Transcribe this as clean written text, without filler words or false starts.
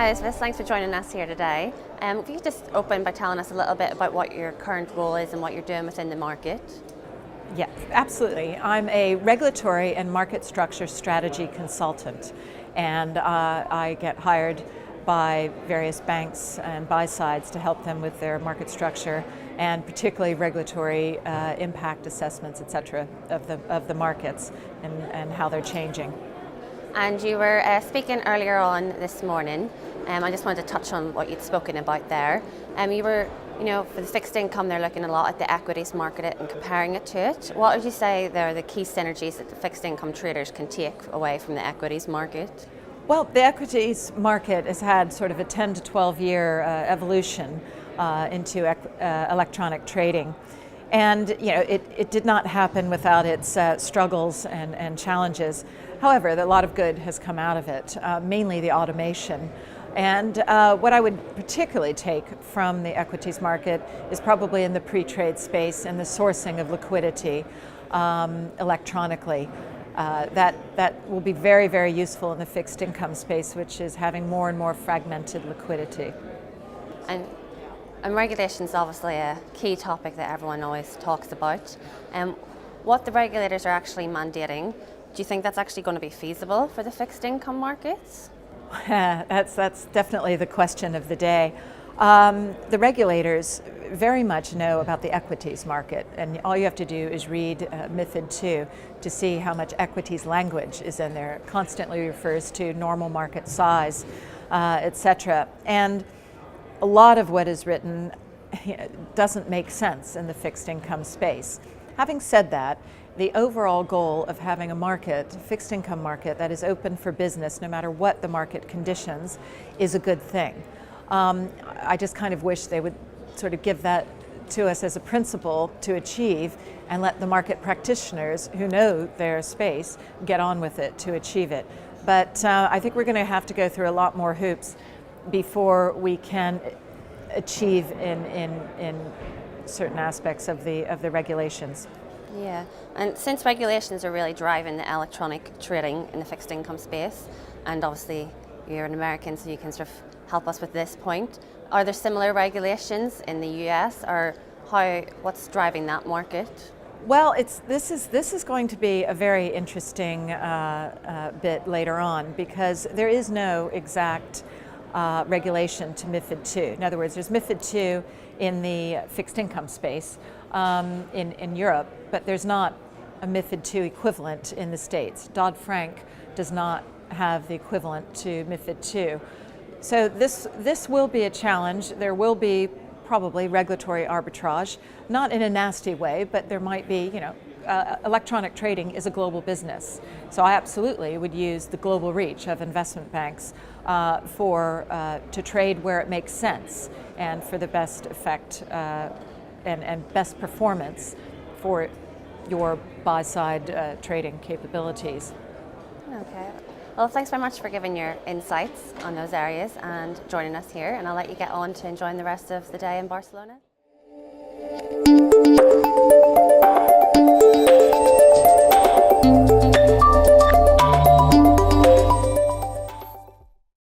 Hi, Elizabeth. Thanks for joining us here today. If you could just open by telling us a little bit about what your current role is and what you're doing within the market. Yes, absolutely. I'm a regulatory and market structure strategy consultant, and I get hired by various banks and buy sides to help them with their market structure and particularly regulatory impact assessments, etc., of the markets and how they're changing. And you were speaking earlier on this morning. I just wanted to touch on what you'd spoken about there. You were, for the fixed income, they're looking a lot at the equities market and comparing it to it. What would you say are the key synergies that the fixed income traders can take away from the equities market? Well, the equities market has had sort of a 10 to 12 year evolution into electronic trading. And it did not happen without its struggles and challenges. However, a lot of good has come out of it, mainly the automation. And what I would particularly take from the equities market is probably in the pre-trade space and the sourcing of liquidity electronically. That will be very, very useful in the fixed income space, which is having more and more fragmented liquidity. And regulation is obviously a key topic that everyone always talks about. What the regulators are actually mandating, do you think that's actually going to be feasible for the fixed income markets? That's definitely the question of the day. The regulators very much know about the equities market, and all you have to do is read MiFID II to see how much equities language is in there. It constantly refers to normal market size, etc. And a lot of what is written doesn't make sense in the fixed income space. Having said that, the overall goal of having a fixed income market that is open for business no matter what the market conditions is a good thing. I just kind of wish they would sort of give that to us as a principle to achieve and let the market practitioners who know their space get on with it to achieve it. But I think we're going to have to go through a lot more hoops before we can achieve in certain aspects of the regulations. Yeah, and since regulations are really driving the electronic trading in the fixed income space, and obviously you're an American, so you can sort of help us with this point, are there similar regulations in the US, or what's driving that market? Well, this is going to be a very interesting bit later on, because there is no exact regulation to MiFID II. In other words, there's MiFID II in the fixed income space in Europe, but there's not a MiFID II equivalent in the States. Dodd-Frank does not have the equivalent to MiFID II. So this will be a challenge. There will be probably regulatory arbitrage, not in a nasty way, but there might be, electronic trading is a global business. So I absolutely would use the global reach of investment banks to trade where it makes sense and for the best effect and best performance for your buy-side trading capabilities. Okay. Well, thanks very much for giving your insights on those areas and joining us here, and I'll let you get on to enjoying the rest of the day in Barcelona.